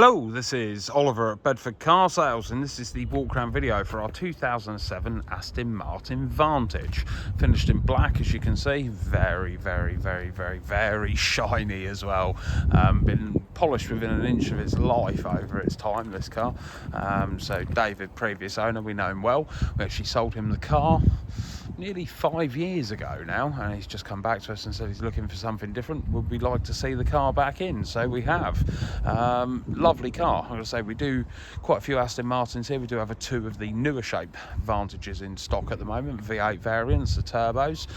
Hello, this is Oliver at Bedford Car Sales, and this is the walk around video for our 2007 Aston Martin Vantage. Finished in black, as you can see. Very shiny as well. Been polished within an inch of its life over its time, this car. So David, previous owner, we know him well. We actually sold him the car nearly 5 years ago now, and he's just come back to us and said he's looking for something different. Would we like to see the car back in? So we have. Lovely car. I'm going to say we do quite a few Aston Martins here. We do have two of the newer shape Vantages in stock at the moment, V8 variants, the turbos,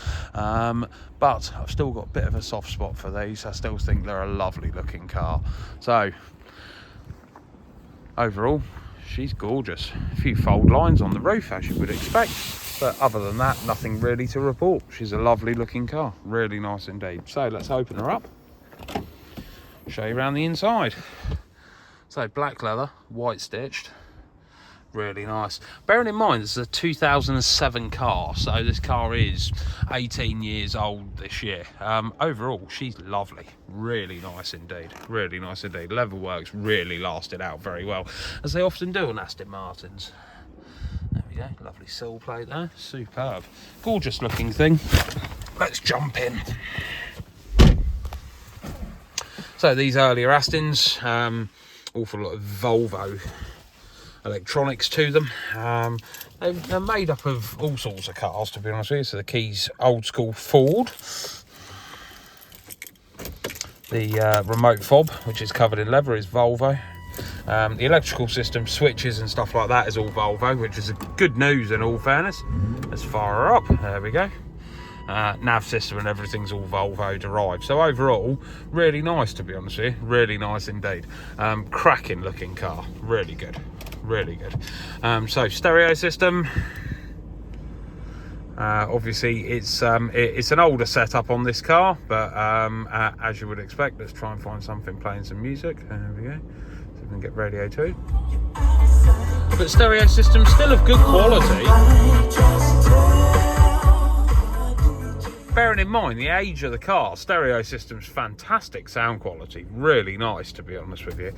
but I've still got a bit of a soft spot for these. I still think they're a lovely looking car. So overall, she's gorgeous. A few fold lines on the roof, as you would expect. But other than that, nothing really to report. She's a lovely looking car, really nice indeed. So let's open her up, show you around the inside. So black leather, white stitched, really nice. Bearing in mind this is a 2007 car, so this car is 18 years old this year. Overall, she's lovely, really nice indeed, really nice indeed. Leather works really lasted out very well, as they often do on Aston Martins. There we go, lovely sill plate there, superb. Gorgeous looking thing. Let's jump in. So these earlier Astons, awful lot of Volvo electronics to them. They're made up of all sorts of cars, to be honest with you. So the keys, old school Ford. The remote fob, which is covered in leather, is Volvo. The electrical system, switches and stuff like that is all Volvo, which is good news in all fairness. Let's fire her up, there we go. Nav system and everything's all Volvo derived. So overall, really nice, to be honest with you, really nice indeed. Cracking looking car, really good, really good. So stereo system. Obviously it's an older setup on this car, but as you would expect, let's try and find something playing some music. There we go. So we can get radio 2. But stereo system still of good quality. Bearing in mind the age of the car, stereo system's fantastic sound quality, really nice, to be honest with you.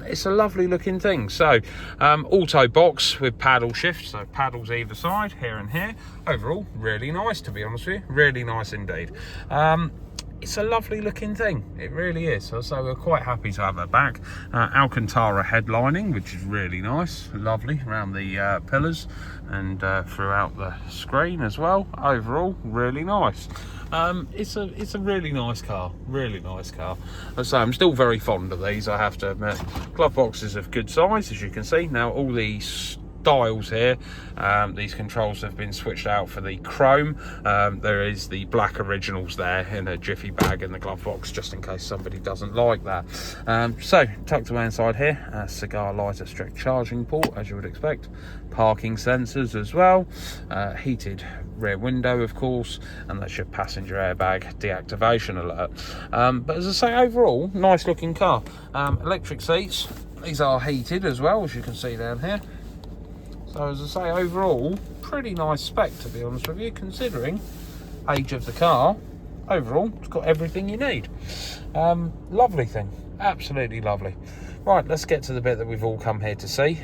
It's a lovely looking thing. So auto box with paddle shift, so paddles either side, here and here. Overall, really nice, to be honest with you, really nice indeed. It's a lovely looking thing, it really is. So we're quite happy to have her back. Alcantara headlining, which is really nice, lovely around the pillars and throughout the screen as well. Overall, really nice. It's a really nice car, really nice car. So I'm still very fond of these, I have to admit. Glove boxes of good size, as you can see. Now all these dials here, these controls have been switched out for the chrome. There is the black originals there in a jiffy bag in the glove box, just in case somebody doesn't like that. So tucked away inside here, a cigar lighter strict charging port, as you would expect. Parking sensors as well, heated rear window of course, and that's your passenger airbag deactivation alert. But as I say, overall nice looking car. Electric seats, these are heated as well, as you can see down here. So as I say, overall, pretty nice spec, to be honest with you, considering age of the car. Overall, it's got everything you need. Lovely thing, absolutely lovely. Right, let's get to the bit that we've all come here to see,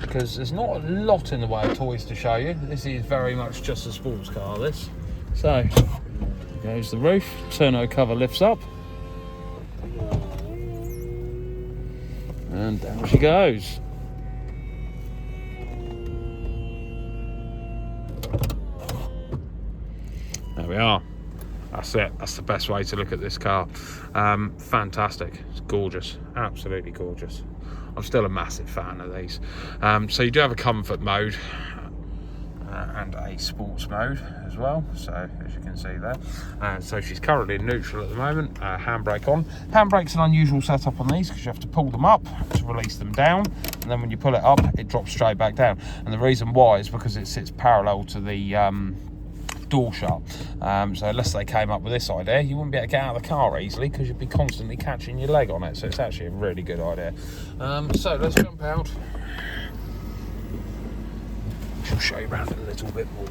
because there's not a lot in the way of toys to show you. This is very much just a sports car, this. So, goes the roof, tonneau cover lifts up, and down she goes. There we are. That's it. That's the best way to look at this car. Fantastic. It's gorgeous. Absolutely gorgeous. I'm still a massive fan of these. So you do have a comfort mode and a sports mode as well. So as you can see there. So she's currently in neutral at the moment. Handbrake on. Handbrake's an unusual setup on these because you have to pull them up to release them down. And then when you pull it up, it drops straight back down. And the reason why is because it sits parallel to the door shut. So unless they came up with this idea, you wouldn't be able to get out of the car easily because you'd be constantly catching your leg on it. So it's actually a really good idea. So let's jump out. I'll show you around a little bit more.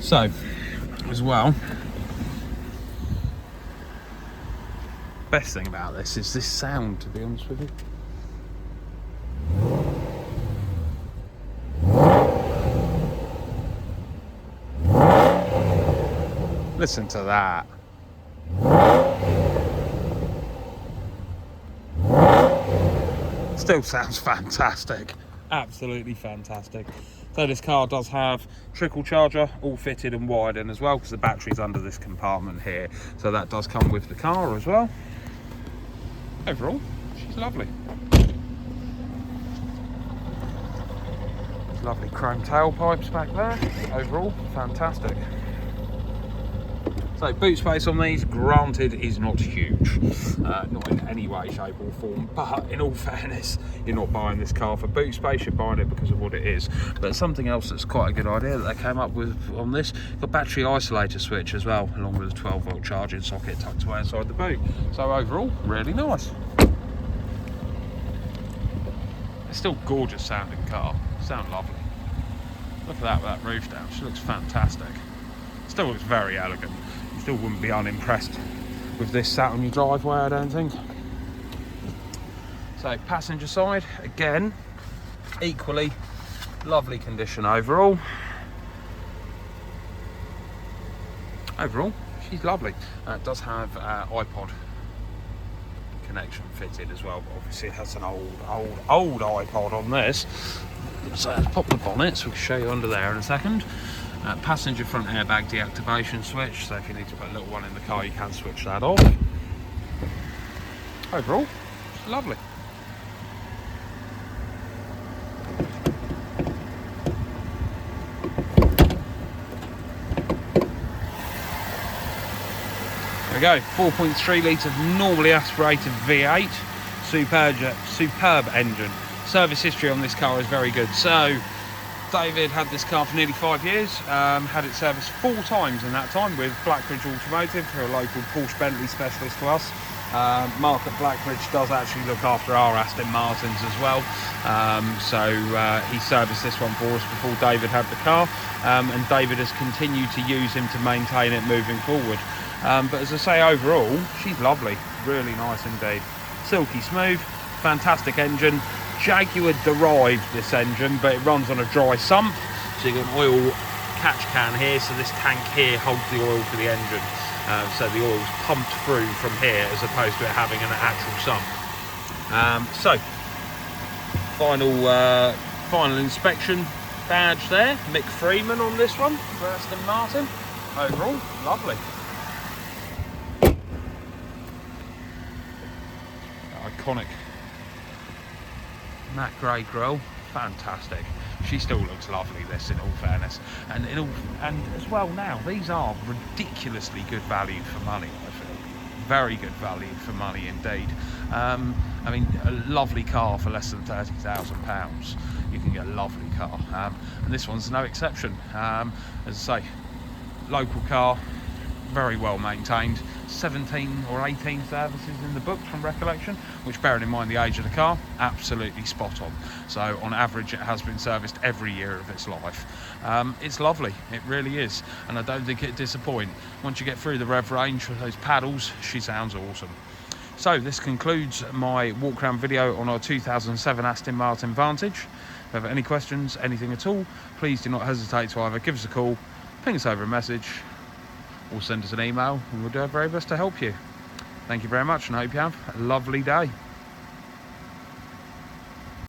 So as well. Best thing about this is this sound, to be honest with you. Listen to that. Still sounds fantastic. Absolutely fantastic. So this car does have trickle charger all fitted and wired in as well, because the battery's under this compartment here. So that does come with the car as well. Overall, she's lovely. Lovely chrome tailpipes back there. Overall, fantastic. So boot space on these, granted, is not huge, not in any way, shape or form, but in all fairness, you're not buying this car for boot space, you're buying it because of what it is. But something else that's quite a good idea that they came up with on this, got battery isolator switch as well, along with a 12-volt charging socket tucked away inside the boot. So overall, really nice. It's still gorgeous sounding car, sound lovely. Look at that with that roof down, she looks fantastic. Still looks very elegant. You still wouldn't be unimpressed with this sat on your driveway, I don't think. So passenger side, again, equally lovely condition overall. Overall, she's lovely. It does have iPod connection fitted as well, but obviously it has an old iPod on this. So let's pop the bonnet so we can show you under there in a second. Passenger front airbag deactivation switch, so if you need to put a little one in the car you can switch that off. Overall, it's lovely. There we go, 4.3 litre normally aspirated V8, superb engine. Service history on this car is very good. So David had this car for nearly 5 years, had it serviced 4 times in that time with Blackridge Automotive, who are a local Porsche Bentley specialist to us. Mark at Blackridge does actually look after our Aston Martins as well, so he serviced this one for us before David had the car, and David has continued to use him to maintain it moving forward. But as I say, overall she's lovely, really nice indeed. Silky smooth, fantastic engine. Jaguar derived this engine, but it runs on a dry sump, so you've got an oil catch can here, so this tank here holds the oil for the engine, so the oil's pumped through from here as opposed to it having an actual sump. So final inspection badge there, Mick Freeman on this one for Aston Martin. Overall, lovely. Iconic matte grey grille, fantastic. She still looks lovely, this, in all fairness, and as well now, these are ridiculously good value for money, I feel. Very good value for money indeed. I mean, a lovely car for less than £30,000, you can get a lovely car, and this one's no exception. As I say, local car, very well maintained, 17 or 18 services in the book from recollection, which, bearing in mind the age of the car, absolutely spot on. So on average it has been serviced every year of its life. It's lovely, it really is, and I don't think it'd disappoint. Once you get through the rev range with those paddles, she sounds awesome. So this concludes my walk around video on our 2007 Aston Martin Vantage. If you have any questions, anything at all, please do not hesitate to either give us a call, ping us over a message, or send us an email, and we'll do our very best to help you. Thank you very much, and I hope you have a lovely day.